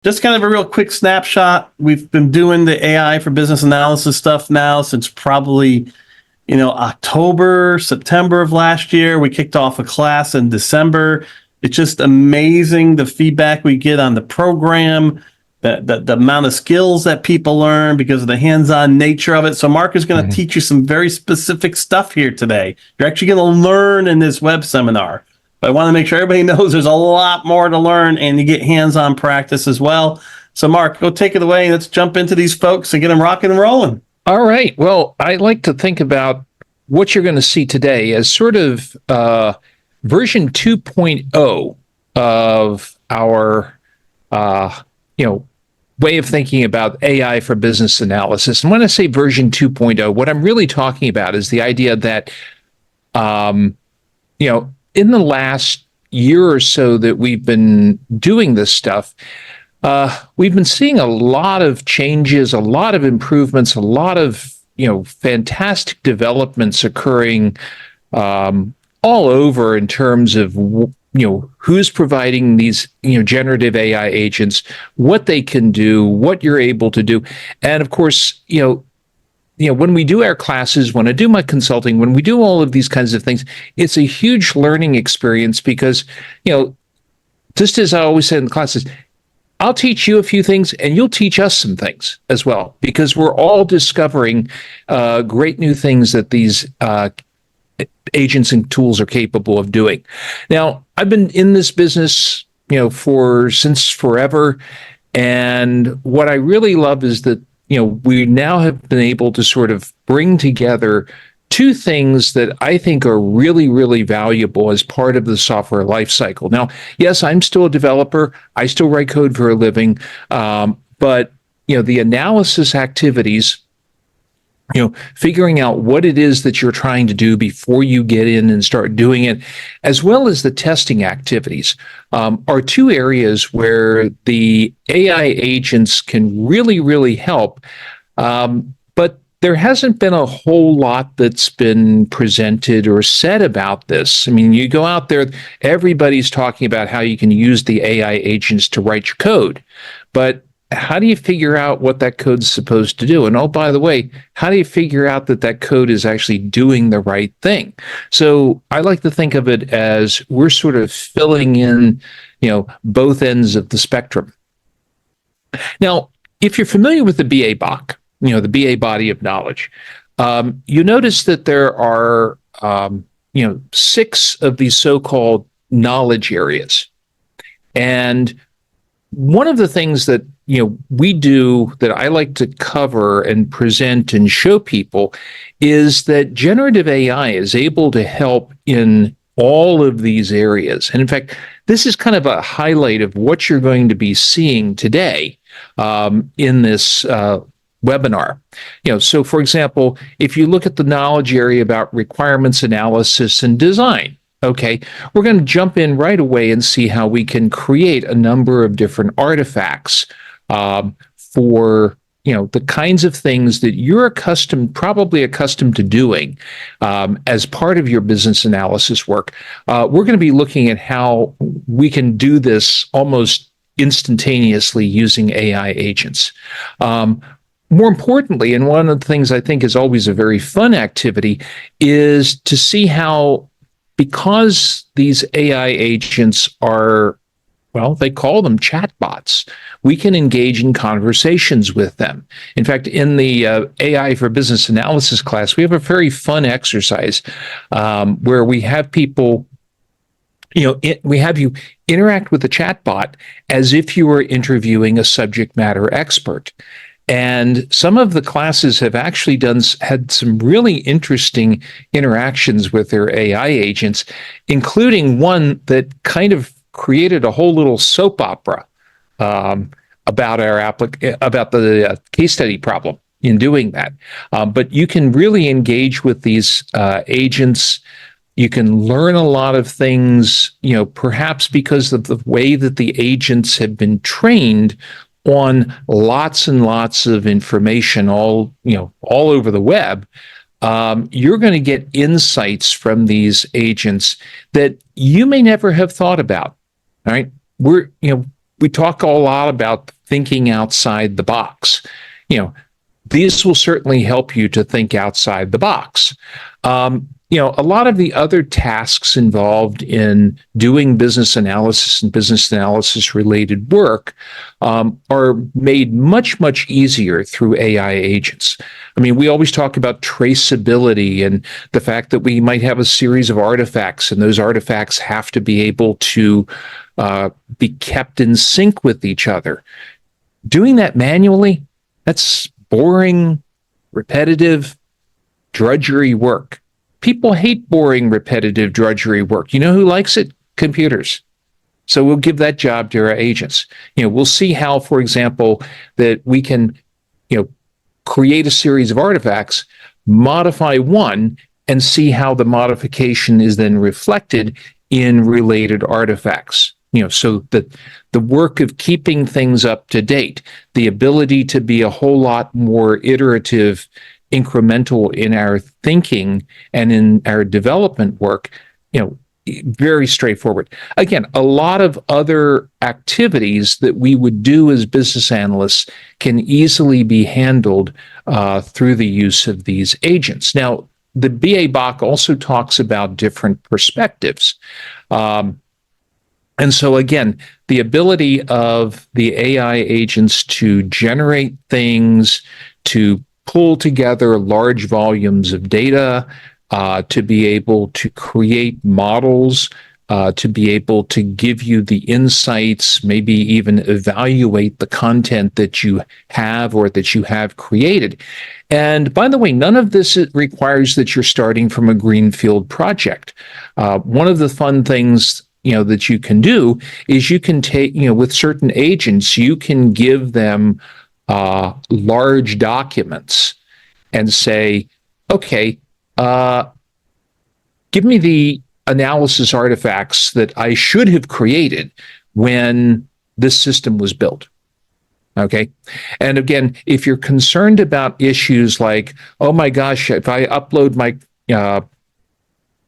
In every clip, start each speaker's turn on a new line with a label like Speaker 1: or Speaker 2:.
Speaker 1: Just kind of a real quick snapshot. We've been doing the AI for business analysis stuff now since probably, October, September of last year. We kicked off a class in December. It's just amazing the feedback we get on the program, the amount of skills that people learn because of the hands-on nature of it. So Mark is going to teach you some very specific stuff here today. You're actually going to learn in this web seminar. But I want to make sure everybody knows there's a lot more to learn and you get hands-on practice as well. So Mark, go take it away. Let's jump into these folks and get them rocking and rolling.
Speaker 2: All right. Well, I like to think about what you're going to see today as sort of version 2.0 of our, way of thinking about AI for business analysis. And when I say version 2.0, what I'm really talking about is the idea that, in the last year or so that we've been doing this stuff, we've been seeing a lot of changes, a lot of improvements, a lot of, fantastic developments occurring all over in terms of, who's providing these, generative AI agents, what they can do, what you're able to do. And of course, when we do our classes, when I do my consulting, when we do all of these kinds of things, it's a huge learning experience because, just as I always say in the classes, I'll teach you a few things and you'll teach us some things as well, because we're all discovering great new things that these agents and tools are capable of doing. Now, I've been in this business, since forever. And what I really love is that, we now have been able to sort of bring together two things that I think are really, really valuable as part of the software lifecycle. Now, yes, I'm still a developer. I still write code for a living. But, the analysis activities, figuring out what it is that you're trying to do before you get in and start doing it, as well as the testing activities, are two areas where the AI agents can really, really help. But there hasn't been a whole lot that's been presented or said about this. I mean, you go out there, everybody's talking about how you can use the AI agents to write your code, but how do you figure out what that code's supposed to do? And oh, by the way, how do you figure out that that code is actually doing the right thing? So I like to think of it as we're sort of filling in, both ends of the spectrum. Now, if you're familiar with the BABOK, the BA body of knowledge, you notice that there are, 6 of these so-called knowledge areas. And one of the things that we do that I like to cover and present and show people is that generative AI is able to help in all of these areas. And in fact, this is kind of a highlight of what you're going to be seeing today in this webinar. So for example, if you look at the knowledge area about requirements analysis and design, okay, we're going to jump in right away and see how we can create a number of different artifacts for the kinds of things that you're probably accustomed to doing as part of your business analysis work. We're going to be looking at how we can do this almost instantaneously using AI agents. More importantly, and one of the things I think is always a very fun activity, is to see how, because these AI agents are, they call them chatbots, we can engage in conversations with them. In fact, in the AI for Business Analysis class, we have a very fun exercise where we have people, we have you interact with the chatbot as if you were interviewing a subject matter expert. And some of the classes have actually had some really interesting interactions with their AI agents, including one that kind of created a whole little soap opera about the case study problem in doing that. But you can really engage with these agents. You can learn a lot of things, perhaps because of the way that the agents have been trained on lots and lots of information all over the web. You're going to get insights from these agents that you may never have thought about. All right. we talk a lot about thinking outside the box. These will certainly help you to think outside the box. A lot of the other tasks involved in doing business analysis and business analysis related work are made much, much easier through AI agents. I mean, we always talk about traceability and the fact that we might have a series of artifacts, and those artifacts have to be able to be kept in sync with each other. Doing that manually, that's boring, repetitive, drudgery work. People hate boring, repetitive, drudgery work. You know who likes it? Computers. So we'll give that job to our agents. We'll see how, for example, that we can, create a series of artifacts, modify one, and see how the modification is then reflected in related artifacts. So that the work of keeping things up to date, the ability to be a whole lot more iterative, incremental in our thinking and in our development work, very straightforward. Again, a lot of other activities that we would do as business analysts can easily be handled through the use of these agents. Now, the BABOK also talks about different perspectives. And so again, the ability of the AI agents to generate things, to pull together large volumes of data, to be able to create models, to be able to give you the insights, maybe even evaluate the content that you have or that you have created. And by the way, none of this requires that you're starting from a greenfield project. One of the fun things that you can do is you can take, with certain agents, you can give them large documents and say, okay, give me the analysis artifacts that I should have created when this system was built. Okay. And again, if you're concerned about issues like, oh my gosh, if I upload my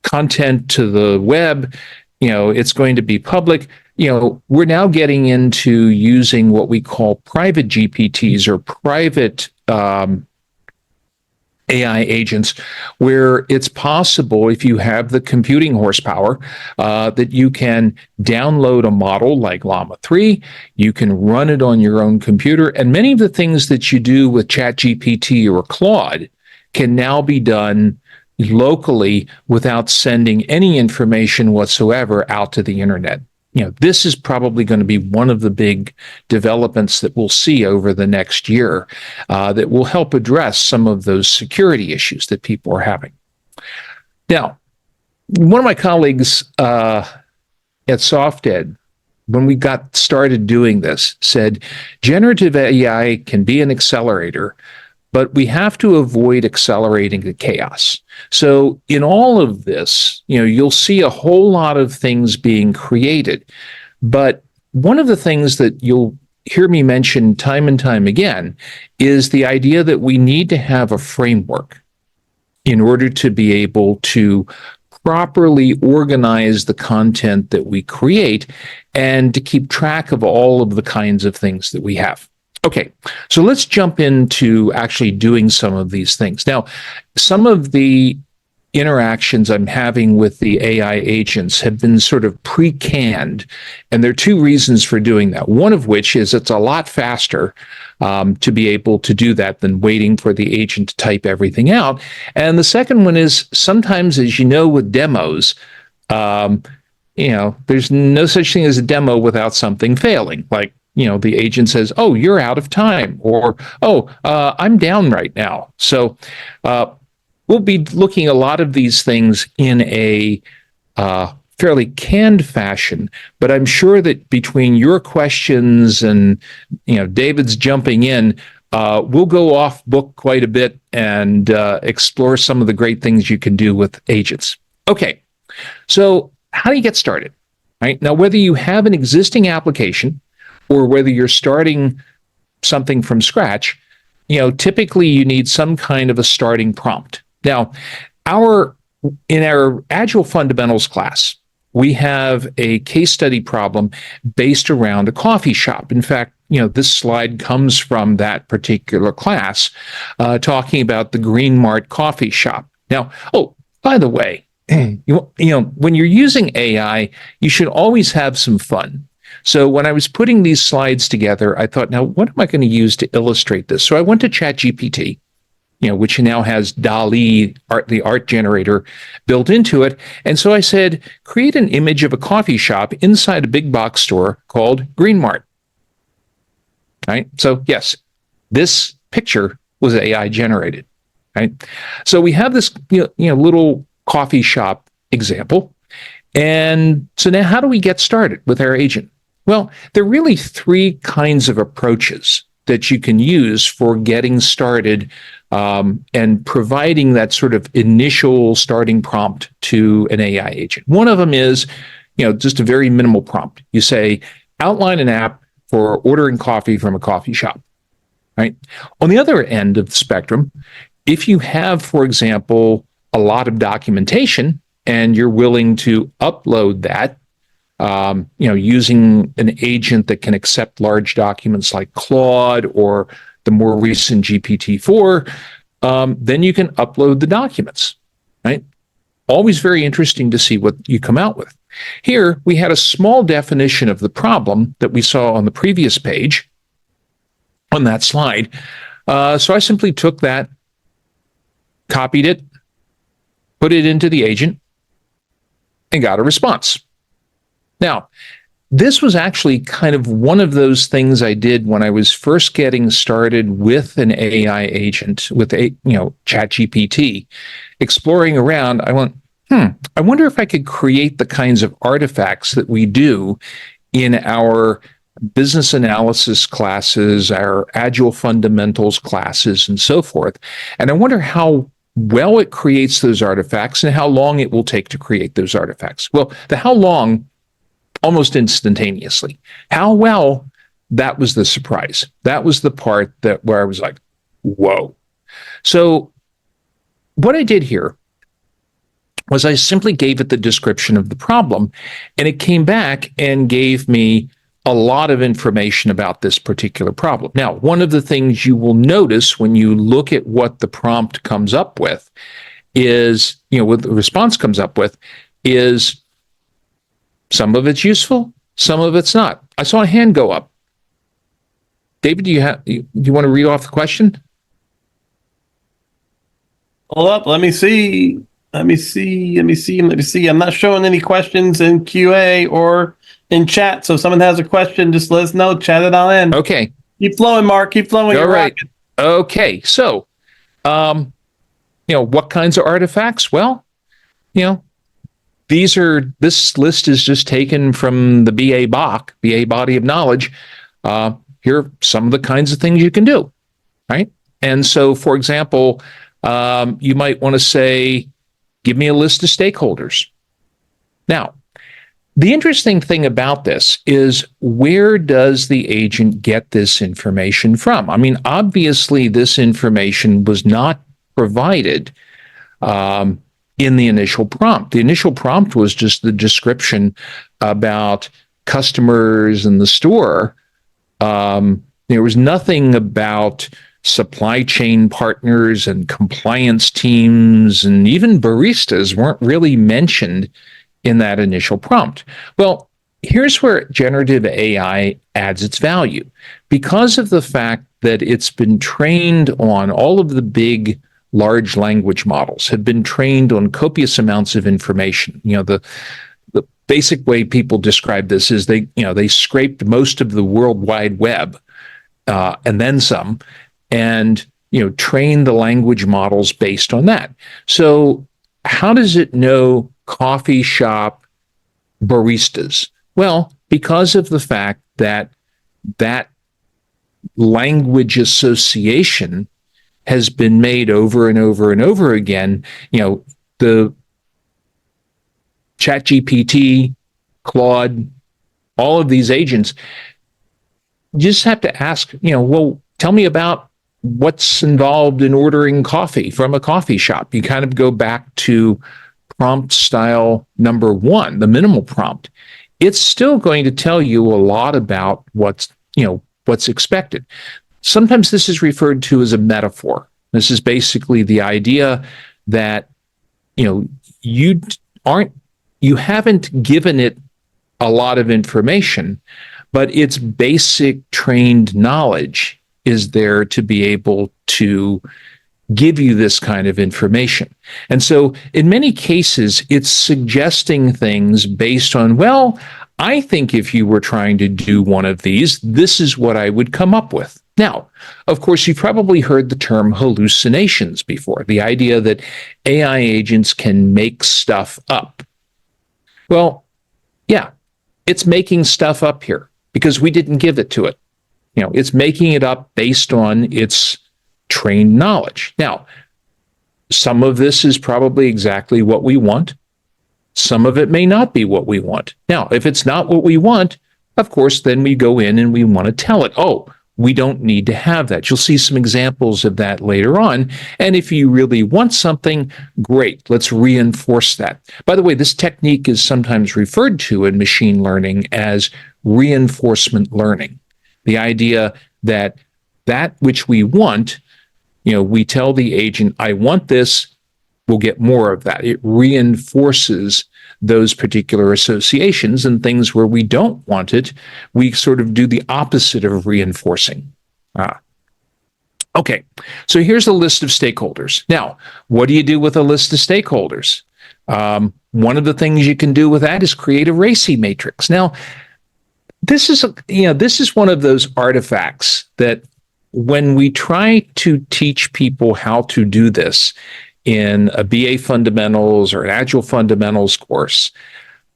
Speaker 2: content to the web, it's going to be public. We're now getting into using what we call private GPTs or private AI agents, where it's possible, if you have the computing horsepower, that you can download a model like Llama 3, you can run it on your own computer, and many of the things that you do with ChatGPT or Claude can now be done locally without sending any information whatsoever out to the internet. This is probably going to be one of the big developments that we'll see over the next year that will help address some of those security issues that people are having. Now, one of my colleagues at SoftEd, when we got started doing this, said generative AI can be an accelerator, but we have to avoid accelerating the chaos. So in all of this, you'll see a whole lot of things being created. But one of the things that you'll hear me mention time and time again is the idea that we need to have a framework in order to be able to properly organize the content that we create and to keep track of all of the kinds of things that we have. Okay, so let's jump into actually doing some of these things. Now, some of the interactions I'm having with the AI agents have been sort of pre-canned, and there are two reasons for doing that. One of which is it's a lot faster to be able to do that than waiting for the agent to type everything out. And the second one is sometimes, as you know, with demos, there's no such thing as a demo without something failing. Like, the agent says, oh, you're out of time, or, oh, I'm down right now. So we'll be looking at a lot of these things in a fairly canned fashion, but I'm sure that between your questions and, David's jumping in, we'll go off book quite a bit and explore some of the great things you can do with agents. Okay, so how do you get started? Right now, whether you have an existing application or whether you're starting something from scratch, typically you need some kind of a starting prompt. Now, in our Agile Fundamentals class, we have a case study problem based around a coffee shop. In fact, this slide comes from that particular class, talking about the Green Mart coffee shop. Now, oh, by the way, when you're using AI, you should always have some fun. So when I was putting these slides together, I thought, now, what am I going to use to illustrate this? So I went to ChatGPT, which now has DALL-E, the art generator, built into it. And so I said, create an image of a coffee shop inside a big box store called Green Mart. Right? So yes, this picture was AI generated. Right? So we have this little coffee shop example. And so now how do we get started with our agent? Well, there are really three kinds of approaches that you can use for getting started and providing that sort of initial starting prompt to an AI agent. One of them is, just a very minimal prompt. You say, outline an app for ordering coffee from a coffee shop, right? On the other end of the spectrum, if you have, for example, a lot of documentation and you're willing to upload that, using an agent that can accept large documents like Claude or the more recent GPT-4, then you can upload the documents, right? Always very interesting to see what you come out with. Here, we had a small definition of the problem that we saw on the previous page on that slide. So I simply took that, copied it, put it into the agent, and got a response. Now, this was actually kind of one of those things I did when I was first getting started with an AI agent, with ChatGPT, exploring around. I went, I wonder if I could create the kinds of artifacts that we do in our business analysis classes, our agile fundamentals classes, and so forth. And I wonder how well it creates those artifacts and how long it will take to create those artifacts. Well, the how long, almost instantaneously. How well, that was the surprise. That was the part where I was like, whoa. So what I did here was I simply gave it the description of the problem, and it came back and gave me a lot of information about this particular problem. Now, one of the things you will notice when you look at what the prompt comes up with is, what the response comes up with is some of it's useful, some of it's not. I saw a hand go up. David, do you want to read off the question?
Speaker 1: Hold up, let me see. I'm not showing any questions in QA or in chat. So if someone has a question, just let us know. Chat it on in.
Speaker 2: Okay.
Speaker 1: Keep flowing, Mark. Keep flowing.
Speaker 2: All right. Okay. So, what kinds of artifacts? Well, this list is just taken from the BABOK, BA Body of Knowledge. Here are some of the kinds of things you can do, right? And so, for example, you might want to say, give me a list of stakeholders. Now, the interesting thing about this is, where does the agent get this information from? I mean, obviously, this information was not provided in the initial prompt. The initial prompt was just the description about customers in the store. There was nothing about supply chain partners and compliance teams, and even baristas weren't really mentioned in that initial prompt. Well, here's where generative AI adds its value. Because of the fact that it's been trained on all of the big large language models, have been trained on copious amounts of information. The basic way people describe this is they scraped most of the World Wide Web and then some, and train the language models based on that. So how does it know coffee shop baristas? Well, because of the fact that language association has been made over and over and over again. The ChatGPT, Claude, all of these agents, you just have to ask, well, tell me about what's involved in ordering coffee from a coffee shop. You kind of go back to prompt style number one, the minimal prompt, it's still going to tell you a lot about what's expected. Sometimes this is referred to as a metaphor. This is basically the idea that you haven't given it a lot of information, but its basic trained knowledge is there to be able to give you this kind of information. And so in many cases, it's suggesting things based on, well, I think if you were trying to do one of these, this is what I would come up with. Now, of course, you've probably heard the term hallucinations before, the idea that AI agents can make stuff up. Well, yeah, it's making stuff up here because we didn't give it to it. It's making it up based on its trained knowledge. Now, some of this is probably exactly what we want. Some of it may not be what we want. Now, if it's not what we want, of course, then we go in and we want to tell it, oh, we don't need to have that. You'll see some examples of that later on. And if you really want something, great, let's reinforce that. By the way, this technique is sometimes referred to in machine learning as reinforcement learning. The idea that which we want, we tell the agent, I want this, we'll get more of that. It reinforces those particular associations, and things where we don't want it, we sort of do the opposite of reinforcing. Okay, so here's a list of stakeholders. Now, what do you do with a list of stakeholders? One of the things you can do with that is create a RACI matrix. Now, this is one of those artifacts that when we try to teach people how to do this in a BA fundamentals or an Agile fundamentals course,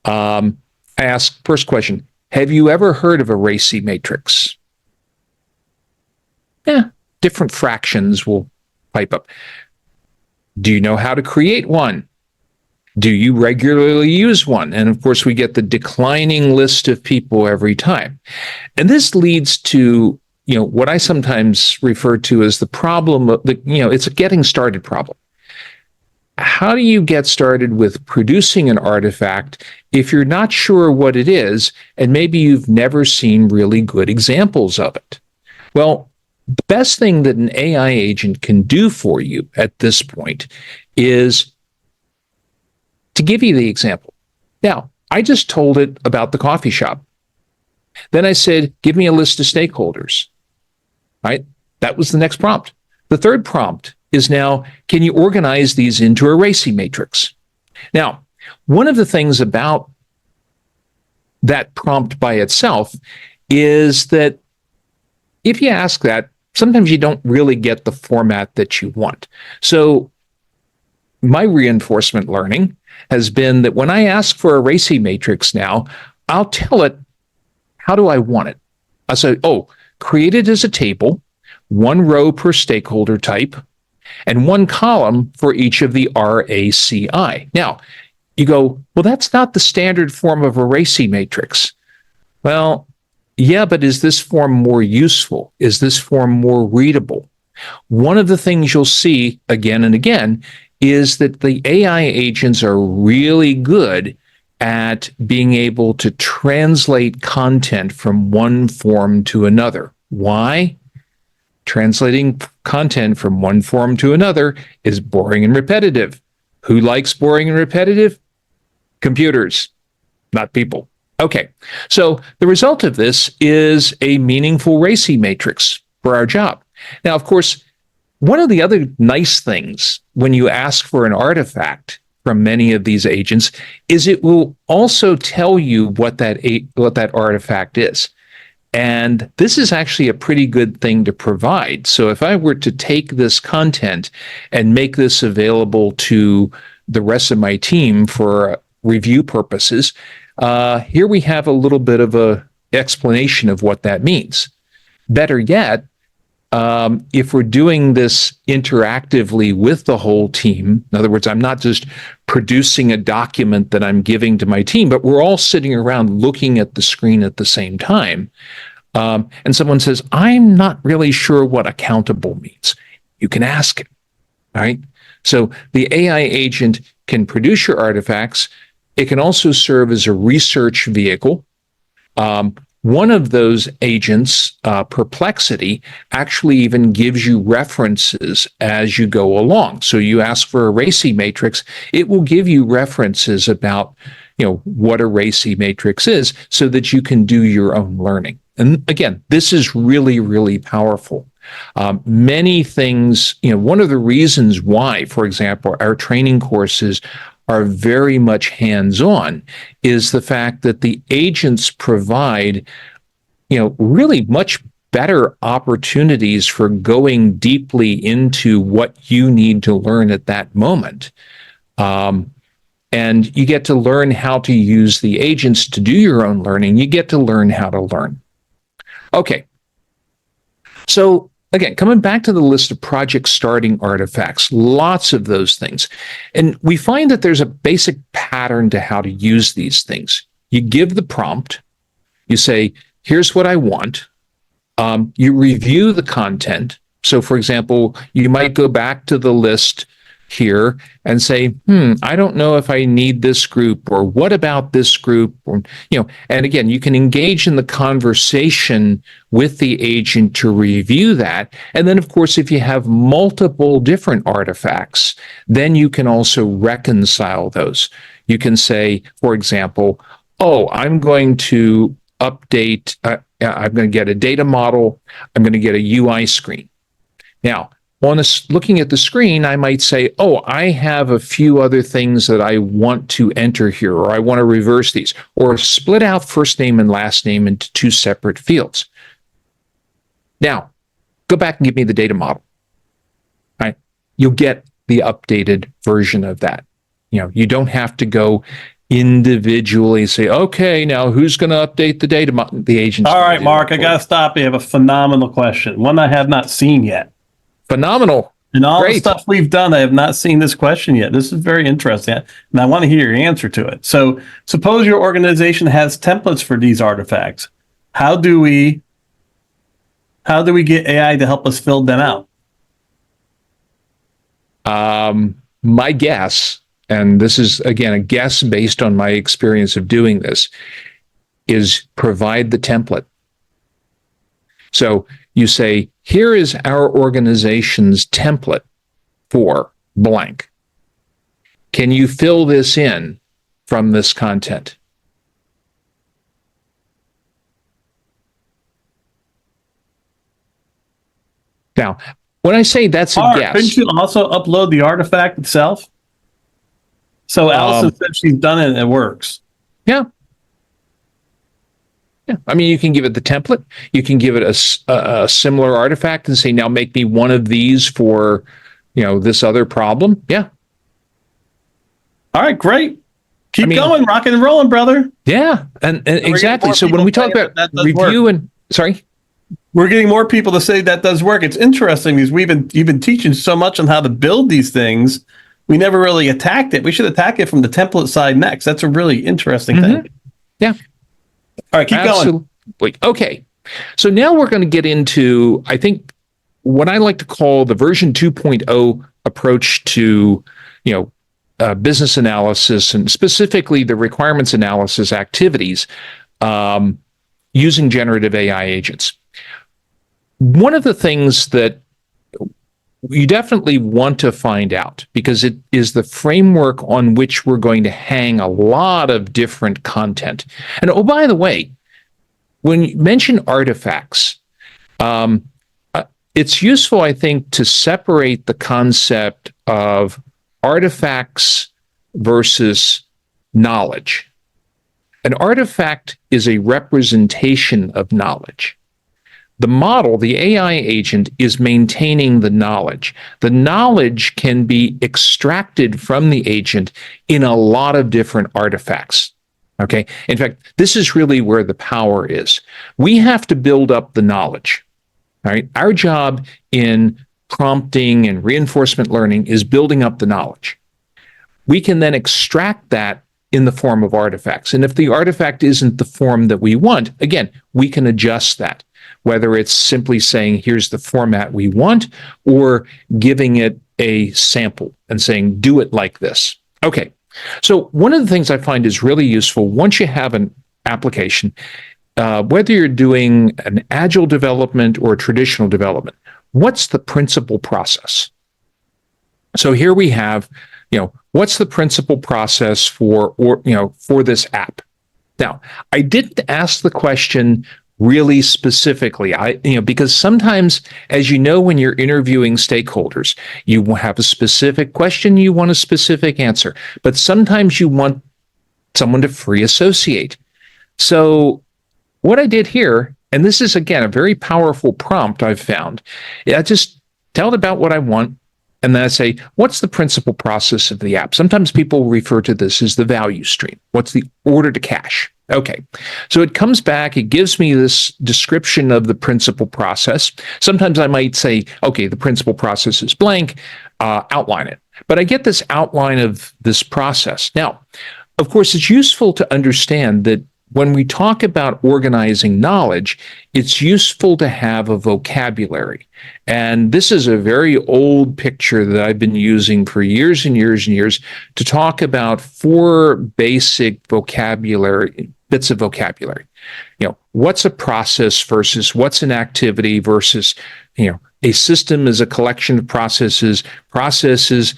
Speaker 2: I ask first question, have you ever heard of a RACI matrix? Yeah, different fractions will pipe up. Do you know how to create one? Do you regularly use one? And of course, we get the declining list of people every time. And this leads to what I sometimes refer to as the problem of it's a getting started problem. How do you get started with producing an artifact if you're not sure what it is, and maybe you've never seen really good examples of it? Well, the best thing that an AI agent can do for you at this point is to give you the example. Now, I just told it about the coffee shop. Then I said, give me a list of stakeholders. Right? That was the next prompt. The third prompt is now, can you organize these into a RACI matrix? Now, one of the things about that prompt by itself is that if you ask that, sometimes you don't really get the format that you want. So my reinforcement learning has been that when I ask for a RACI matrix now, I'll tell it, how do I want it? I'll say, create it as a table, one row per stakeholder type, and one column for each of the RACI. Now, you go, well, that's not the standard form of a RACI matrix. Well, yeah, but is this form more useful? Is this form more readable? One of the things you'll see again and again is that the AI agents are really good at being able to translate content from one form to another. Why? Translating content from one form to another is boring and repetitive. Who likes boring and repetitive? Computers, not people. Okay, so the result of this is a meaningful RACI matrix for our job. Now, of course, one of the other nice things when you ask for an artifact from many of these agents is it will also tell you what that artifact is. And this is actually a pretty good thing to provide. So if I were to take this content and make this available to the rest of my team for review purposes, here we have a little bit of an explanation of what that means. Better yet, if we're doing this interactively with the whole team, in other words, I'm not just producing a document that I'm giving to my team, but we're all sitting around looking at the screen at the same time. And someone says, I'm not really sure what accountable means. You can ask it, all right? So the AI agent can produce your artifacts. It can also serve as a research vehicle. One of those agents, Perplexity, actually even gives you references as you go along. So you ask for a RACI matrix, it will give you references about, what a RACI matrix is so that you can do your own learning. And again, this is really, really powerful. Many things, one of the reasons why, for example, our training courses are very much hands-on is the fact that the agents provide, really much better opportunities for going deeply into what you need to learn at that moment. And you get to learn how to use the agents to do your own learning. You get to learn how to learn. Okay. So again, coming back to the list of project starting artifacts, lots of those things. And we find that there's a basic pattern to how to use these things. You give the prompt, you say, here's what I want. You review the content. So for example, you might go back to the list here and say, I don't know if I need this group, or what about this group? Or, and again, you can engage in the conversation with the agent to review that. And then of course, if you have multiple different artifacts, then you can also reconcile those. You can say, for example, I'm going to update, I'm going to get a data model, I'm going to get a UI screen. Now, looking at the screen, I might say, I have a few other things that I want to enter here, or I want to reverse these, or split out first name and last name into two separate fields. Now, go back and give me the data model. Right? You'll get the updated version of that. You don't have to go individually say, okay, now who's going to update the data model? The agent.
Speaker 1: All right, Mark, I got to stop. You have a phenomenal question, one I have not seen yet.
Speaker 2: Phenomenal.
Speaker 1: And all the stuff we've done, I have not seen this question yet. This is very interesting, and I want to hear your answer to it. So suppose your organization has templates for these artifacts. How do we get AI to help us fill them out?
Speaker 2: My guess, and this is, again, a guess based on my experience of doing this, is provide the template. So you say, here is our organization's template for blank. Can you fill this in from this content? Now, when I say that's a guess.
Speaker 1: Couldn't you also upload the artifact itself? So Allison said she's done it and it works.
Speaker 2: Yeah. Yeah. I mean, you can give it the template. You can give it a similar artifact and say, now make me one of these for, this other problem. Yeah.
Speaker 1: All right, great. Keep going, rocking and rolling, brother.
Speaker 2: Yeah. And exactly. So when we talk about review sorry?
Speaker 1: We're getting more people to say that does work. It's interesting because you've been teaching so much on how to build these things. We never really attacked it. We should attack it from the template side next. That's a really interesting thing.
Speaker 2: Yeah.
Speaker 1: All right, keep going.
Speaker 2: Okay. So now we're going to get into, I think, what I like to call the version 2.0 approach to, business analysis, and specifically the requirements analysis activities using generative AI agents. One of the things that you definitely want to find out, because it is the framework on which we're going to hang a lot of different content. And by the way, when you mention artifacts, it's useful, I think, to separate the concept of artifacts versus knowledge. An artifact is a representation of knowledge. The model, the AI agent, is maintaining the knowledge. The knowledge can be extracted from the agent in a lot of different artifacts. Okay. In fact, this is really where the power is. We have to build up the knowledge. All right. Our job in prompting and reinforcement learning is building up the knowledge. We can then extract that in the form of artifacts. And if the artifact isn't the form that we want, again, we can adjust that. Whether it's simply saying, here's the format we want, or giving it a sample and saying, do it like this. Okay. So one of the things I find is really useful once you have an application, whether you're doing an agile development or traditional development, what's the principal process? So here we have, what's the principal process for this app? Now, I didn't ask the question really specifically, because sometimes, as you know, when you're interviewing stakeholders, you have a specific question, you want a specific answer, but sometimes you want someone to free associate. So what I did here, and this is, again, a very powerful prompt I've found, I just tell it about what I want, and then I say, what's the principal process of the app? Sometimes people refer to this as the value stream. What's the order to cash? Okay, so it comes back, it gives me this description of the principal process. Sometimes I might say, okay, the principal process is blank, outline it. But I get this outline of this process. Now, of course, it's useful to understand that when we talk about organizing knowledge, it's useful to have a vocabulary. And this is a very old picture that I've been using for years and years and years to talk about 4 basic bits of vocabulary. What's a process versus what's an activity versus, a system is a collection of processes. Processes,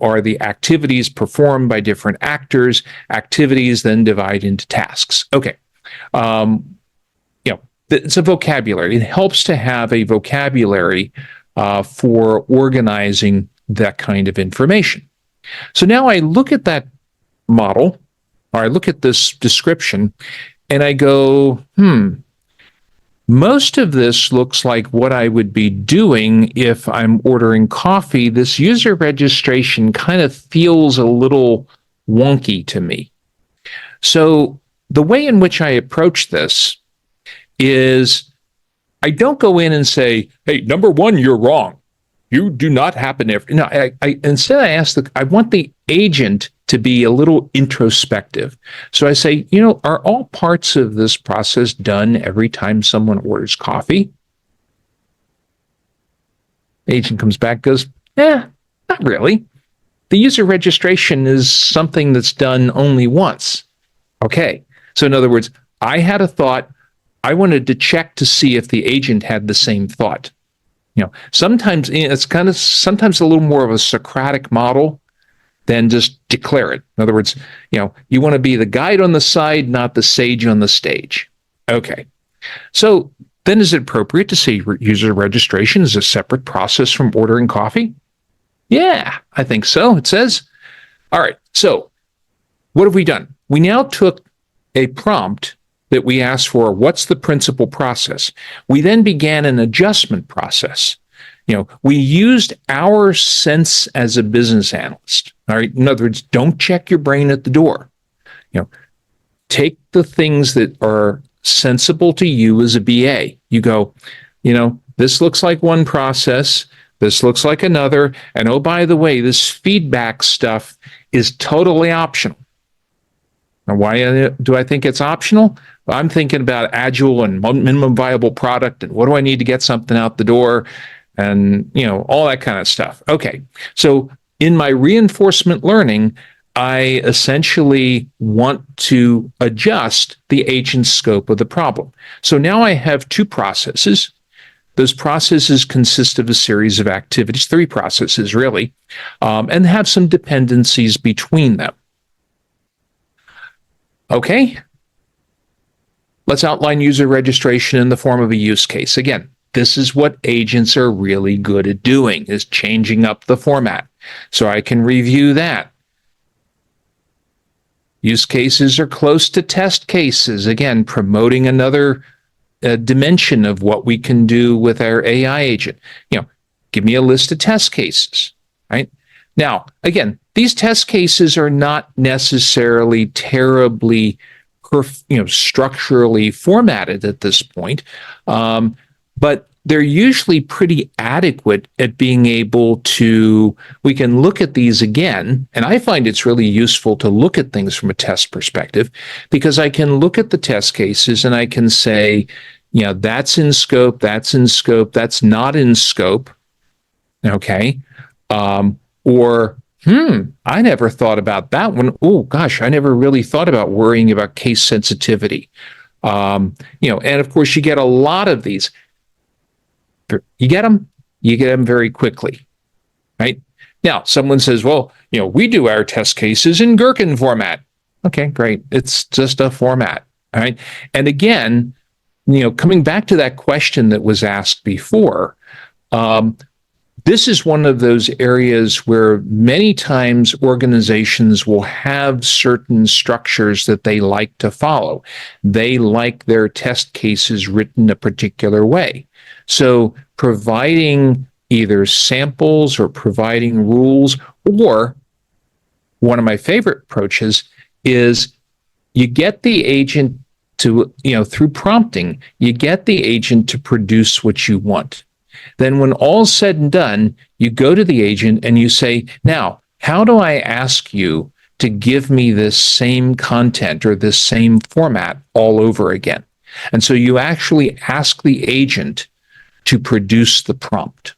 Speaker 2: are the activities performed by different actors. Activities then divide into tasks. Okay. It's a vocabulary. It helps to have a vocabulary for organizing that kind of information. So now I look at that model, or I look at this description, and I go, most of this looks like what I would be doing if I'm ordering coffee. This user registration kind of feels a little wonky to me. So the way in which I approach this is I don't go in and say, hey, number 1, you're wrong. You do not happen every. No, instead I want the agent to be a little introspective. So I say, are all parts of this process done every time someone orders coffee? The agent comes back, goes, not really. The user registration is something that's done only once. Okay. So in other words, I had a thought. I wanted to check to see if the agent had the same thought. Sometimes it's sometimes a little more of a Socratic model than just declare it. In other words, you want to be the guide on the side, not the sage on the stage. Okay. So then is it appropriate to say user registration is a separate process from ordering coffee? Yeah, I think so. It says. All right. So what have we done? We now took a prompt that we asked for, what's the principal process? We then began an adjustment process. We used our sense as a business analyst. All right. In other words, don't check your brain at the door. Take the things that are sensible to you as a BA. You go, this looks like one process. This looks like another. And oh, by the way, this feedback stuff is totally optional. Now, why do I think it's optional? Well, I'm thinking about agile and minimum viable product and what do I need to get something out the door and, all that kind of stuff. Okay. So in my reinforcement learning, I essentially want to adjust the agent's scope of the problem. So now I have 2 processes. Those processes consist of a series of activities, 3 processes really, and have some dependencies between them. Okay, let's outline user registration in the form of a use case. Again, this is what agents are really good at doing, is changing up the format. So I can review that. Use cases are close to test cases. Again, promoting another dimension of what we can do with our AI agent. Give me a list of test cases, right? Now, again, these test cases are not necessarily terribly, structurally formatted at this point, but they're usually pretty adequate at being able to, we can look at these again, and I find it's really useful to look at things from a test perspective, because I can look at the test cases and I can say, that's in scope, that's in scope, that's not in scope, okay? Or, I never thought about that one. Oh gosh, I never really thought about worrying about case sensitivity. And of course you get a lot of these. You get them very quickly, right? Now, someone says, well, we do our test cases in Gherkin format. Okay, great. It's just a format, all right? And again, coming back to that question that was asked before, this is one of those areas where many times organizations will have certain structures that they like to follow. They like their test cases written a particular way. So providing either samples or providing rules, or one of my favorite approaches is you get the agent to, through prompting, you get the agent to produce what you want. Then when all's said and done, you go to the agent and you say, now, how do I ask you to give me this same content or this same format all over again? And so you actually ask the agent to produce the prompt.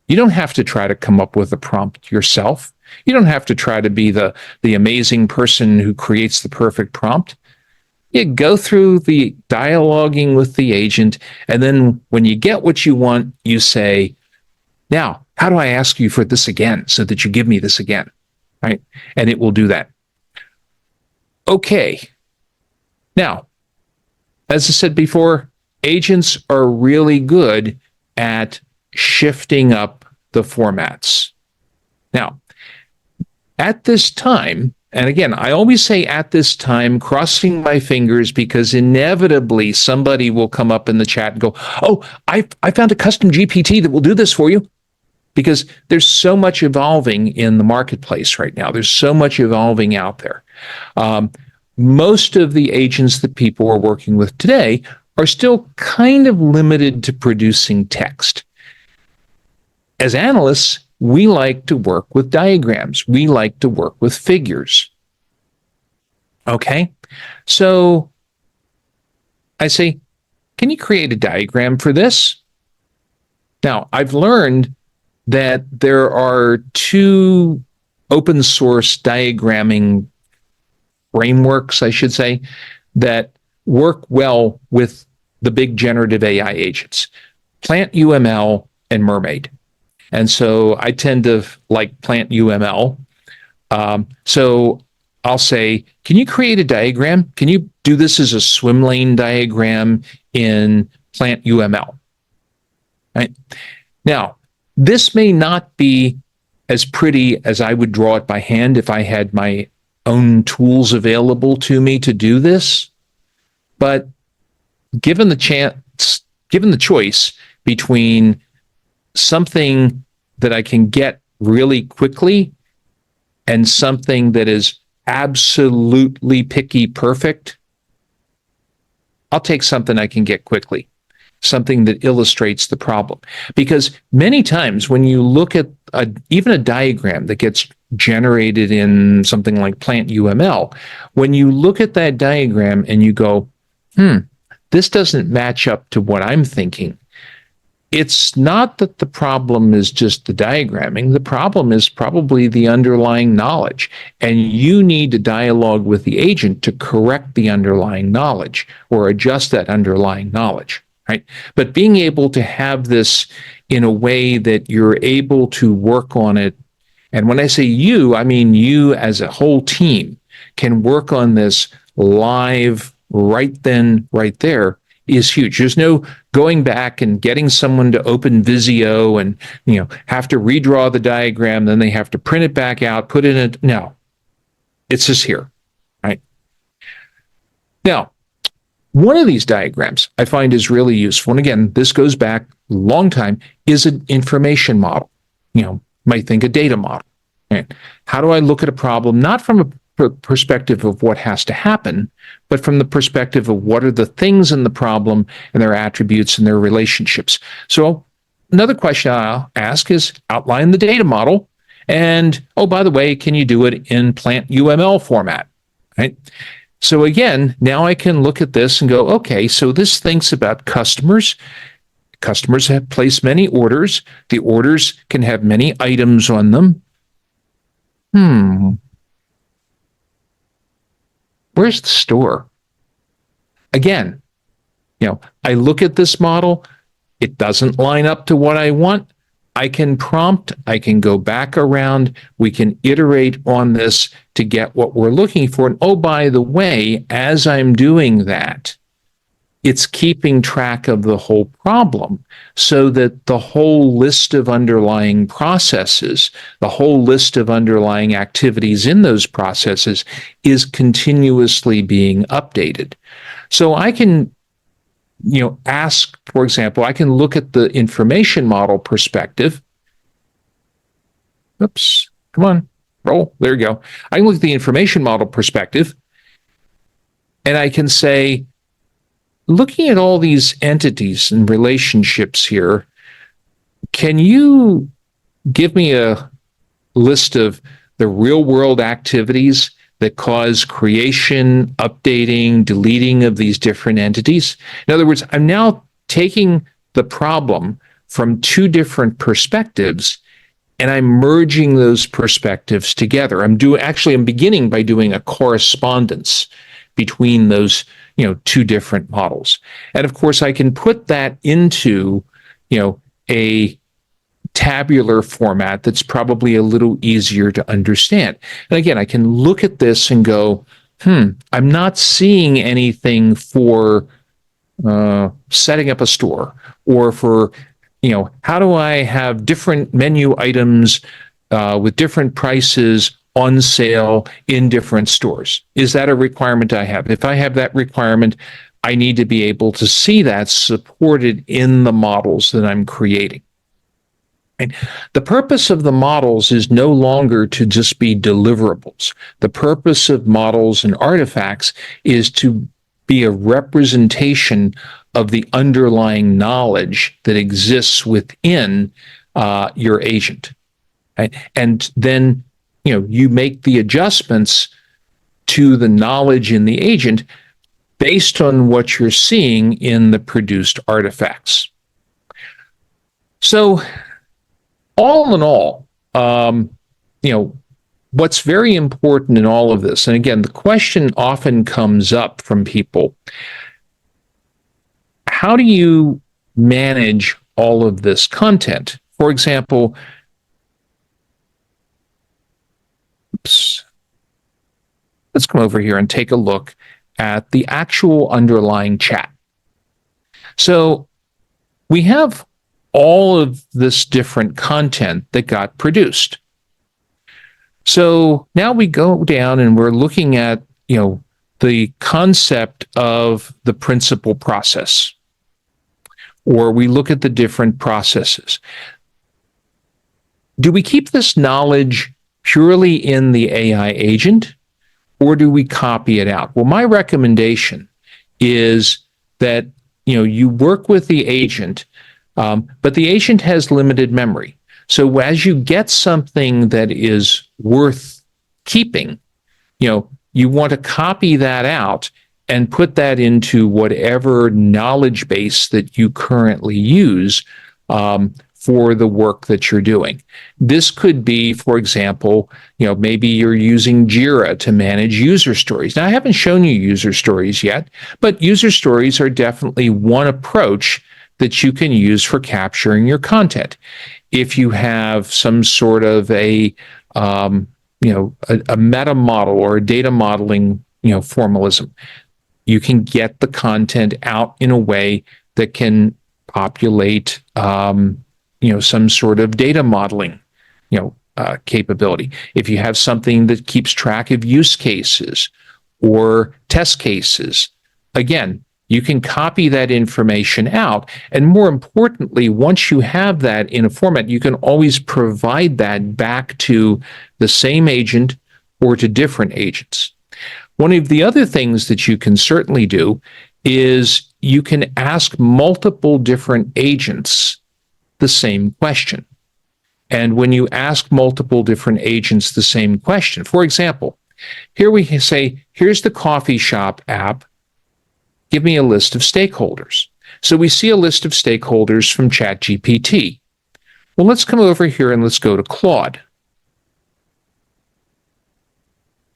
Speaker 2: You don't have to try to come up with a prompt yourself. You don't have to try to be the amazing person who creates the perfect prompt. You go through the dialoguing with the agent, and then when you get what you want, you say, now, how do I ask you for this again so that you give me this again, right? And it will do that. Okay. Now, as I said before, agents are really good at shifting up the formats. Now, at this time, and again, I always say at this time, crossing my fingers, because inevitably somebody will come up in the chat and go, oh, I found a custom GPT that will do this for you. Because there's so much evolving in the marketplace right now. There's so much evolving out there. Most of the agents that people are working with today are still kind of limited to producing text. As analysts, we like to work with diagrams. We like to work with figures. Okay, so I say, can you create a diagram for this? Now, I've learned that there are two open source diagramming frameworks, I should say, that work well with the big generative AI agents, Plant UML and Mermaid. And so I tend to like Plant UML. So I'll say, can you create a diagram? Can you do this as a swim lane diagram in Plant UML? Right? Now, this may not be as pretty as I would draw it by hand if I had my own tools available to me to do this. But given the choice between something that I can get really quickly and something that is absolutely picky perfect, I'll take something I can get quickly, something that illustrates the problem. Because many times when you look at even a diagram that gets generated in something like Plant UML, when you look at that diagram and you go, this doesn't match up to what I'm thinking, it's not that the problem is just the diagramming. The problem is probably the underlying knowledge. And you need to dialogue with the agent to correct the underlying knowledge or adjust that underlying knowledge, right? But being able to have this in a way that you're able to work on it, and when I say you, I mean you as a whole team can work on this live right then, right there, is huge. There's no going back and getting someone to open Visio and have to redraw the diagram, then they have to print it back out, put it in. No, it's just here, right? Now, one of these diagrams I find is really useful, and again, this goes back a long time, is an information model. Might think a data model. Right? How do I look at a problem, not from a perspective of what has to happen, but from the perspective of what are the things in the problem and their attributes and their relationships. So another question I'll ask is outline the data model. And, oh, by the way, can you do it in Plant UML format? Right? So again, now I can look at this and go, okay, so this thinks about customers. customers have placed many orders. The orders can have many items on them. Where's the store? Again, I look at this model. It doesn't line up to what I want. I can prompt, I can go back around, we can iterate on this to get what we're looking for. And oh, by the way, as I'm doing that, it's keeping track of the whole problem so that the whole list of underlying processes, the whole list of underlying activities in those processes is continuously being updated. So I can ask, for example, I can look at the information model perspective. Oops, come on, roll. There you go. I can look at the information model perspective, and I can say, looking at all these entities and relationships here, can you give me a list of the real world activities that cause creation, updating, deleting of these different entities? In other words, I'm now taking the problem from two different perspectives and I'm merging those perspectives together. I'm beginning by doing a correspondence between those, two different models. And of course, I can put that into, a tabular format that's probably a little easier to understand. And again, I can look at this and go, I'm not seeing anything for setting up a store, or for, how do I have different menu items with different prices on sale in different stores? Is that a requirement I have? If I have that requirement, I need to be able to see that supported in the models that I'm creating. And the purpose of the models is no longer to just be deliverables. The purpose of models and artifacts is to be a representation of the underlying knowledge that exists within your agent. Right? And then you make the adjustments to the knowledge in the agent based on what you're seeing in the produced artifacts. So all in all, what's very important in all of this, and again, the question often comes up from people, how do you manage all of this content? For example, let's come over here and take a look at the actual underlying chat. So we have all of this different content that got produced. So now we go down and we're looking at, the concept of the principal process, or we look at the different processes. Do we keep this knowledge purely in the AI agent, or do we copy it out? Well, my recommendation is that, you work with the agent, but the agent has limited memory. So as you get something that is worth keeping, you want to copy that out and put that into whatever knowledge base that you currently use for the work that you're doing. This could be, for example, maybe you're using Jira to manage user stories. Now, I haven't shown you user stories yet, but user stories are definitely one approach that you can use for capturing your content. If you have some sort of a meta model or a data modeling, formalism, you can get the content out in a way that can populate, some sort of data modeling, capability. If you have something that keeps track of use cases or test cases, again, you can copy that information out. And more importantly, once you have that in a format, you can always provide that back to the same agent or to different agents. One of the other things that you can certainly do is you can ask multiple different agents the same question. And when you ask multiple different agents the same question, for example, here we can say, here's the coffee shop app. Give me a list of stakeholders. So we see a list of stakeholders from ChatGPT. Well, let's come over here and let's go to Claude.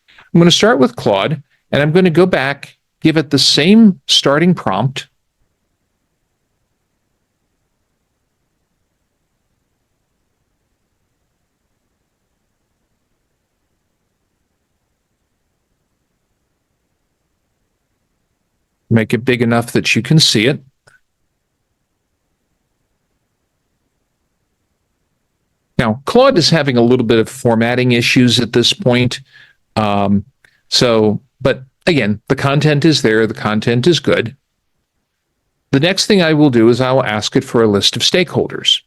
Speaker 2: I'm going to start with Claude, and I'm going to go back, give it the same starting prompt. Make it big enough that you can see it. Now, Claude is having a little bit of formatting issues at this point. But again, the content is there. The content is good. The next thing I will do is I will ask it for a list of stakeholders.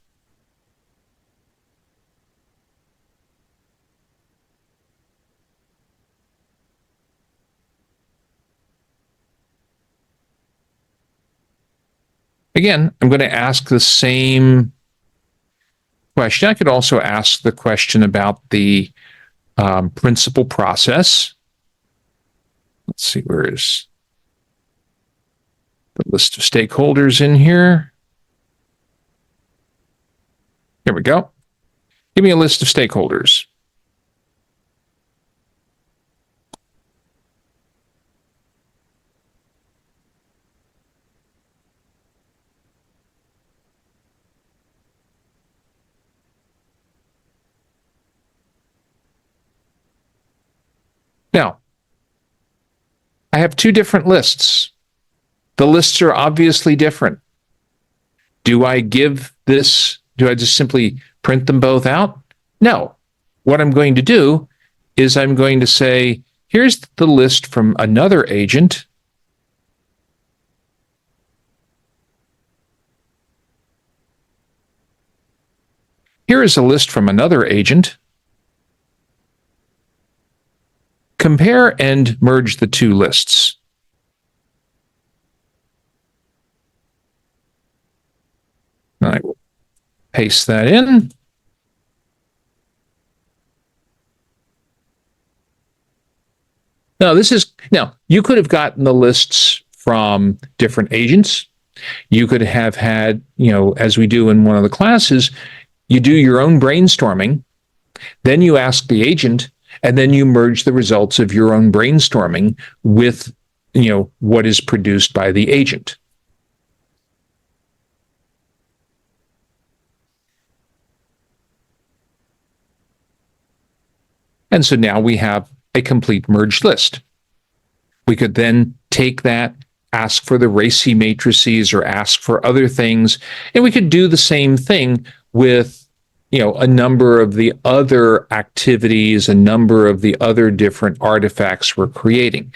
Speaker 2: Again, I'm going to ask the same question. I could also ask the question about the principal process. Let's see, where is the list of stakeholders in here? Here we go. Give me a list of stakeholders. Now, I have two different lists. The lists are obviously different. Do I just simply print them both out? No. What I'm going to do is I'm going to say, here's the list from another agent. Here is a list from another agent. Compare and merge the two lists. I will paste that in. Now, you could have gotten the lists from different agents. You could have had, as we do in one of the classes, you do your own brainstorming, then you ask the agent, and then you merge the results of your own brainstorming with, what is produced by the agent. And so now we have a complete merged list. We could then take that, ask for the RACI matrices or ask for other things, and we could do the same thing with a number of the other activities, a number of the other different artifacts we're creating.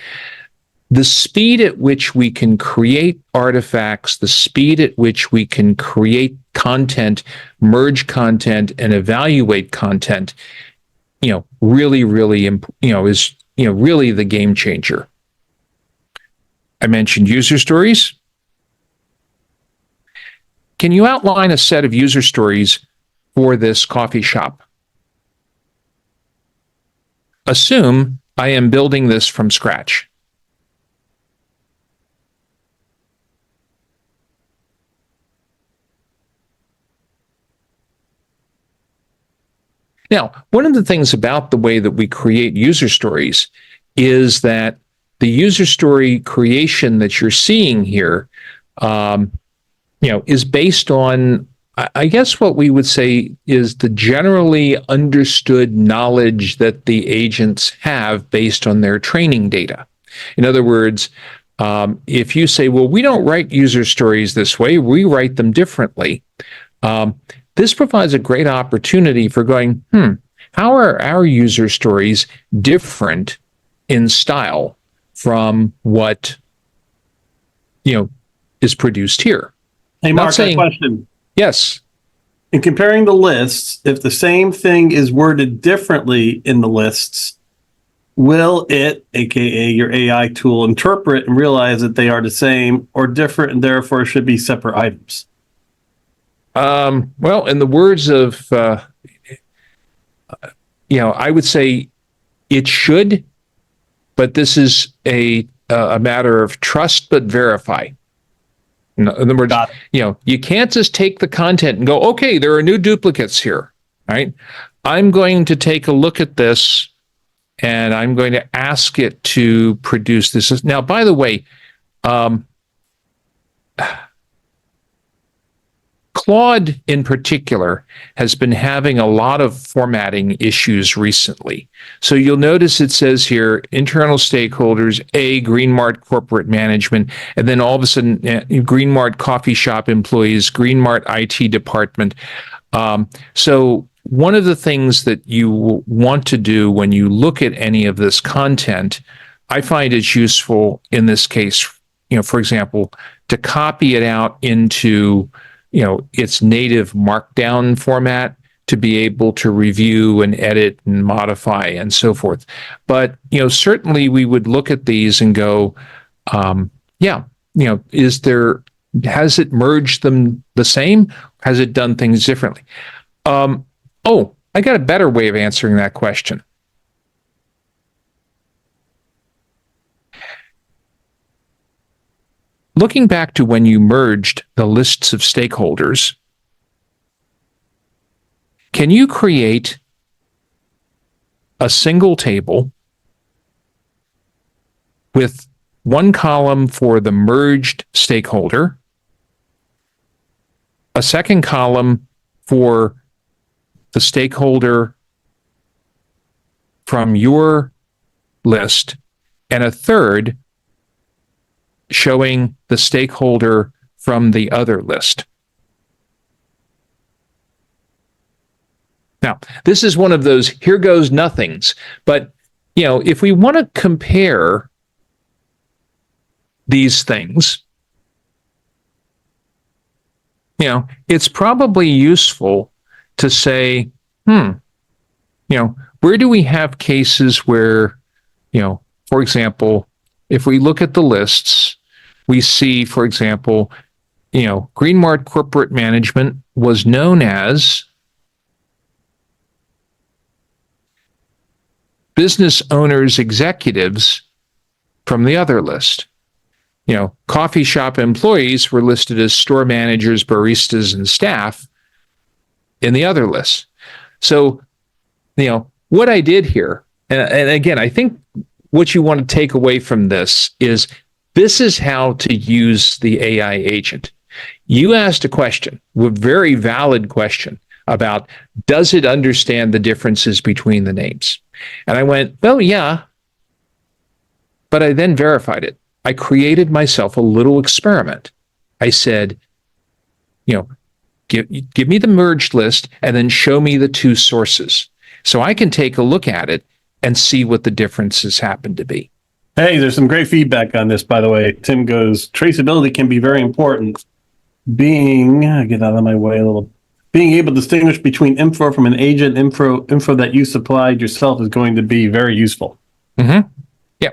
Speaker 2: The speed at which we can create artifacts, the speed at which we can create content, merge content, and evaluate content, really, is really the game changer. I mentioned user stories. Can you outline a set of user stories for this coffee shop? Assume I am building this from scratch. Now, one of the things about the way that we create user stories is that the user story creation that you're seeing here, is based on, I guess what we would say is the generally understood knowledge that the agents have based on their training data. In other words, if you say, well, we don't write user stories this way, we write them differently. This provides a great opportunity for going, how are our user stories different in style from what, is produced here?
Speaker 1: Hey, Mark, a question.
Speaker 2: Yes.
Speaker 1: In comparing the lists, if the same thing is worded differently in the lists, will it, aka your AI tool, interpret and realize that they are the same or different and therefore should be separate items?
Speaker 2: Well, in the words of, I would say it should, but this is a matter of trust but verify. In other words,
Speaker 1: Got it.
Speaker 2: you can't just take the content and go, okay, there are new duplicates here, right? I'm going to take a look at this and I'm going to ask it to produce this. Now, by the way, Claude in particular has been having a lot of formatting issues recently. So you'll notice it says here, internal stakeholders, Greenmart corporate management, and then all of a sudden, Greenmart coffee shop employees, Greenmart IT department. So one of the things that you want to do when you look at any of this content, I find it's useful in this case, for example, to copy it out into its native markdown format to be able to review and edit and modify and so forth. But, certainly we would look at these and go, has it merged them the same? Has it done things differently? I got a better way of answering that question. Looking back to when you merged the lists of stakeholders, can you create a single table with one column for the merged stakeholder, a second column for the stakeholder from your list, and a third showing the stakeholder from the other list? Now, this is one of those here goes nothings, but if we want to compare these things, it's probably useful to say, where do we have cases where, for example, if we look at the lists, we see, for example, Greenmart corporate management was known as business owners executives from the other list. Coffee shop employees were listed as store managers, baristas, and staff in the other list. So, what I did here, and again, I think what you want to take away from this is how to use the AI agent. You asked a question, a very valid question, about does it understand the differences between the names? And I went, well, yeah, but I then verified it. I created myself a little experiment. I said, give me the merged list and then show me the two sources so I can take a look at it and see what the differences happen to be.
Speaker 1: Hey, there's some great feedback on this, by the way. Tim goes, traceability can be very important. Get out of my way a little. Being able to distinguish between info from an agent, info that you supplied yourself is going to be very useful.
Speaker 2: Mm-hmm. Yeah.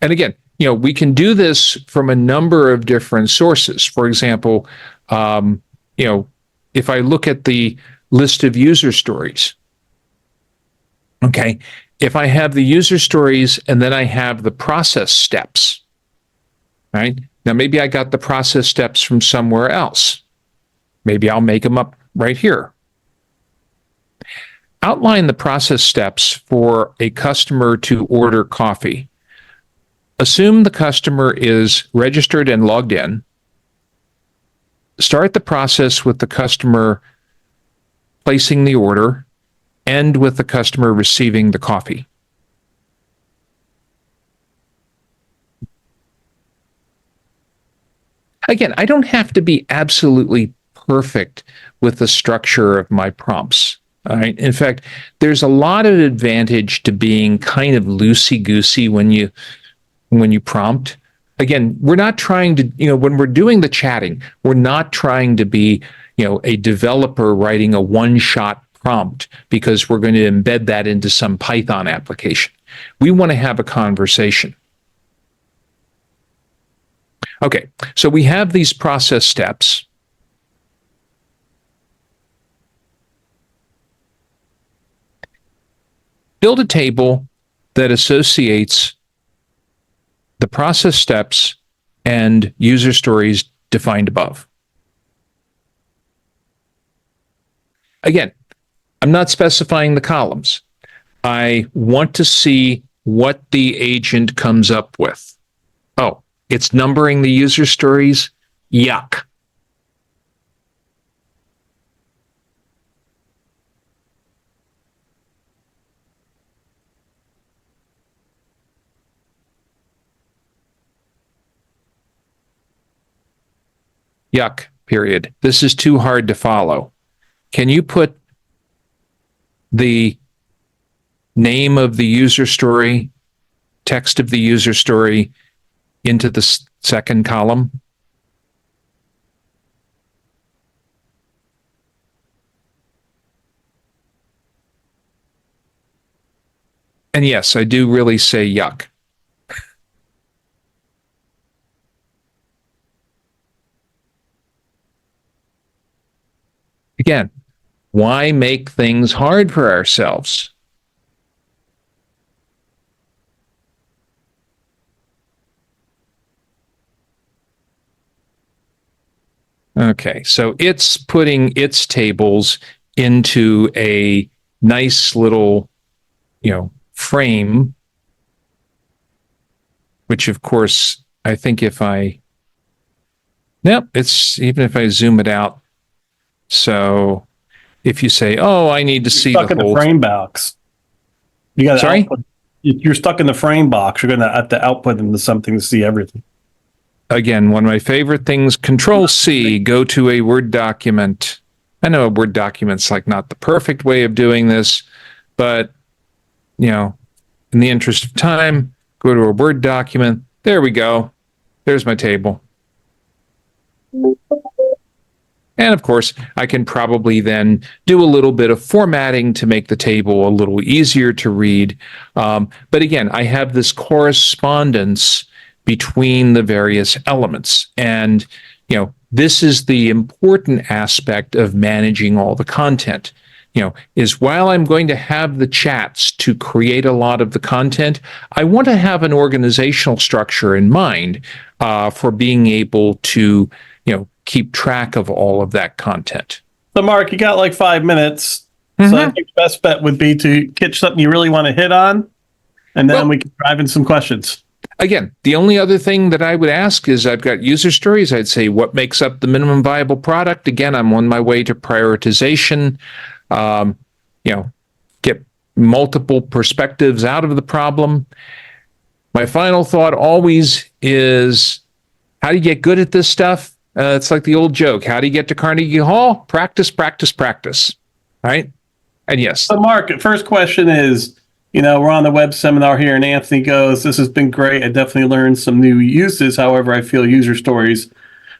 Speaker 2: And again, we can do this from a number of different sources. For example, if I look at the list of user stories, okay, if I have the user stories and then I have the process steps, right? Now, maybe I got the process steps from somewhere else. Maybe I'll make them up right here. Outline the process steps for a customer to order coffee. Assume the customer is registered and logged in. Start the process with the customer placing the order, end with the customer receiving the coffee. Again, I don't have to be absolutely perfect with the structure of my prompts. All right. In fact, there's a lot of advantage to being kind of loosey-goosey when you prompt. Again, we're not trying to, when we're doing the chatting, we're not trying to be, a developer writing a one-shot prompt because we're going to embed that into some Python application. We want to have a conversation. Okay, so we have these process steps. Build a table that associates the process steps and user stories defined above. Again, I'm not specifying the columns. I want to see what the agent comes up with. Oh, it's numbering the user stories? Yuck. Yuck, period. This is too hard to follow. Can you put the name of the user story, text of the user story into the second column? And yes, I do really say yuck. Again, why make things hard for ourselves? Okay, so it's putting its tables into a nice little, frame, which of course, I think it's even if I zoom it out. So if you say, oh, I need to see
Speaker 1: stuck
Speaker 2: the
Speaker 1: in the
Speaker 2: whole
Speaker 1: frame box. You got to
Speaker 2: Sorry?
Speaker 1: output. You're stuck in the frame box. You're going to have to output into something to see everything.
Speaker 2: Again, one of my favorite things, Control C, go to a Word document. I know a Word document's like not the perfect way of doing this, but in the interest of time, go to a Word document. There we go. There's my table. And of course, I can probably then do a little bit of formatting to make the table a little easier to read. But again, I have this correspondence between the various elements. And, this is the important aspect of managing all the content, is while I'm going to have the chats to create a lot of the content, I want to have an organizational structure in mind for being able to, keep track of all of that content.
Speaker 1: So, Mark, you got like 5 minutes.
Speaker 2: Mm-hmm.
Speaker 1: So I think the best bet would be to catch something you really want to hit on, and then we can dive in some questions.
Speaker 2: Again, the only other thing that I would ask is I've got user stories. I'd say what makes up the minimum viable product. Again, I'm on my way to prioritization. Get multiple perspectives out of the problem. My final thought always is, how do you get good at this stuff? It's like the old joke. How do you get to Carnegie Hall? Practice, practice, practice. Right? And yes.
Speaker 1: So, Mark, first question is, we're on the web seminar here, and Anthony goes, this has been great. I definitely learned some new uses. However, I feel user stories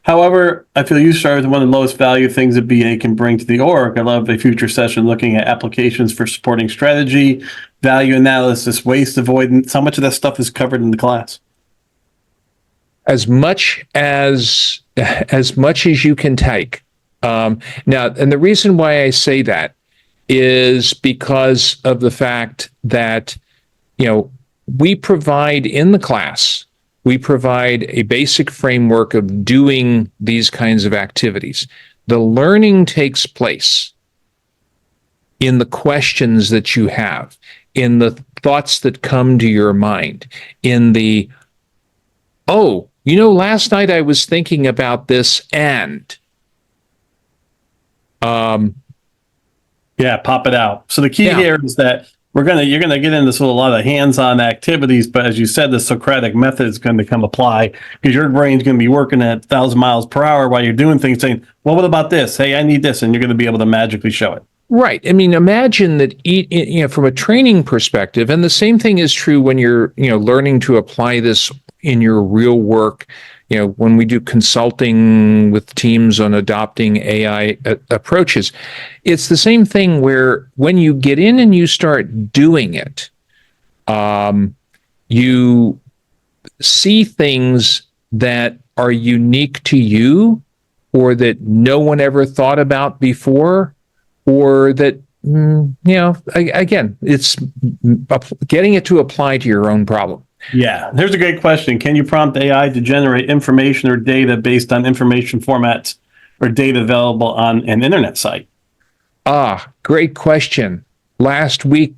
Speaker 1: are one of the lowest value things that BA can bring to the org. I love a future session looking at applications for supporting strategy, value analysis, waste avoidance. How much of that stuff is covered in the class?
Speaker 2: As much as you can take. Now, and the reason why I say that is because of the fact that, we provide in the class, we provide a basic framework of doing these kinds of activities. The learning takes place in the questions that you have, in the thoughts that come to your mind, in the, last night I was thinking about this and.
Speaker 1: Pop it out. So the key here is that you're gonna get into a lot of hands-on activities, but as you said, the Socratic method is going to come apply, because your brain's going to be working at 1,000 miles per hour while you're doing things, saying, well, what about this? Hey, I need this, and you're going to be able to magically show it.
Speaker 2: Right. I mean, imagine that, from a training perspective, and the same thing is true when you're, learning to apply this in your real work. When we do consulting with teams on adopting AI approaches, it's the same thing where when you get in and you start doing it, you see things that are unique to you, or that no one ever thought about before, or that, again, it's getting it to apply to your own problem.
Speaker 1: Yeah, here's a great question. Can you prompt AI to generate information or data based on information formats or data available on an internet site?
Speaker 2: Great question. Last week,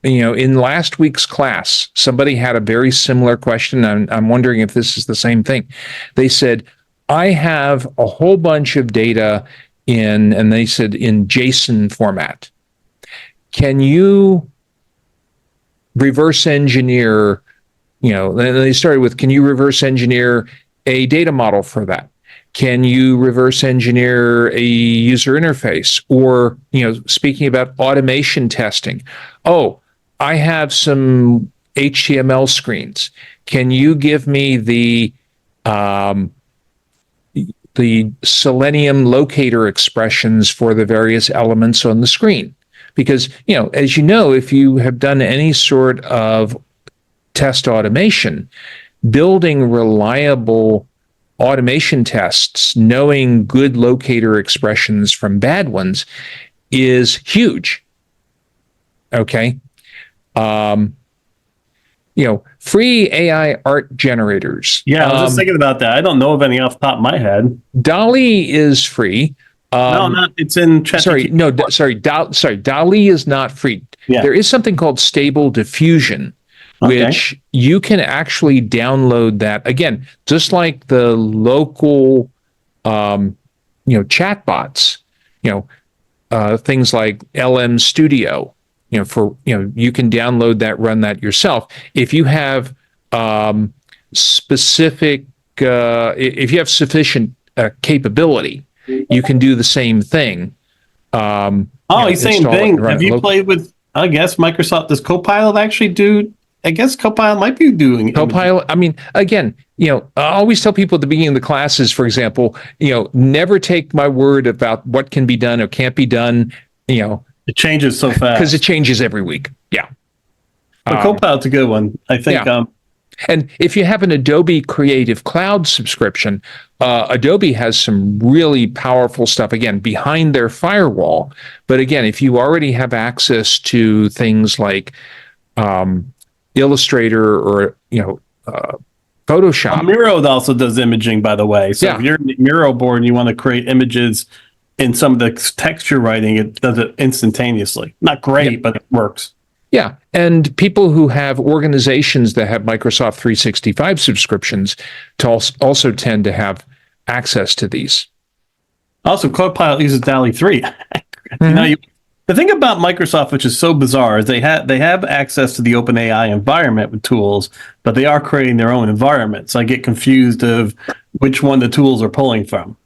Speaker 2: in last week's class, somebody had a very similar question. I'm wondering if this is the same thing. They said, I have a whole bunch of data and they said in JSON format. Can you reverse engineer, they started with, can you reverse engineer a data model for that? Can you reverse engineer a user interface? Or, speaking about automation testing, I have some HTML screens. Can you give me the Selenium locator expressions for the various elements on the screen? Because, as you know, if you have done any sort of test automation, building reliable automation tests, knowing good locator expressions from bad ones is huge. Okay. Free AI art generators.
Speaker 1: Yeah, I was just thinking about that. I don't know of any off the top of my head.
Speaker 2: DALL-E is free.
Speaker 1: No, not. It's in ChatGPT.
Speaker 2: Sorry. DALL-E is not free.
Speaker 1: Yeah.
Speaker 2: There is something called Stable Diffusion, which you can actually download that. Again, just like the local, chatbots, things like LM Studio, you can download that, run that yourself. If you have if you have sufficient capability, you can do the same thing.
Speaker 1: Same thing. Have you played with, I guess, Microsoft? Does Copilot actually do? I guess Copilot might be doing
Speaker 2: Copilot. Again, I always tell people at the beginning of the classes, for example, never take my word about what can be done or can't be done.
Speaker 1: It changes so fast
Speaker 2: because it changes every week. Yeah.
Speaker 1: But Copilot's a good one, I think.
Speaker 2: Yeah. And if you have an Adobe Creative Cloud subscription, Adobe has some really powerful stuff, again, behind their firewall. But again, if you already have access to things like Illustrator or, Photoshop.
Speaker 1: Miro also does imaging, by the way. So if you're in the Miro board and you want to create images in some of the text you're writing, it does it instantaneously. Not great, but it works.
Speaker 2: Yeah. And people who have organizations that have Microsoft 365 subscriptions also tend to have access to these.
Speaker 1: Also, Copilot uses DALL-E 3. The thing about Microsoft, which is so bizarre, is they have access to the OpenAI environment with tools, but they are creating their own environment. So I get confused of which one the tools are pulling from.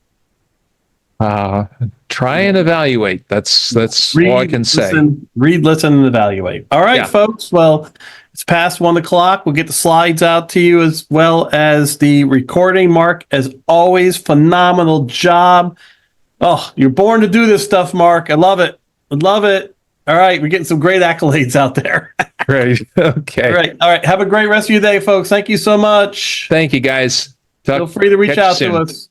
Speaker 2: Try and evaluate. That's all I can say.
Speaker 1: Read, listen, and evaluate. All right, folks. Well, it's past 1 o'clock. We'll get the slides out to you as well as the recording. Mark, as always, phenomenal job. Oh, you're born to do this stuff, Mark. I love it. All right, we're getting some great accolades out there.
Speaker 2: Great. Okay.
Speaker 1: All right. Have a great rest of your day, folks. Thank you so much.
Speaker 2: Thank you, guys.
Speaker 1: Feel free to reach out to us.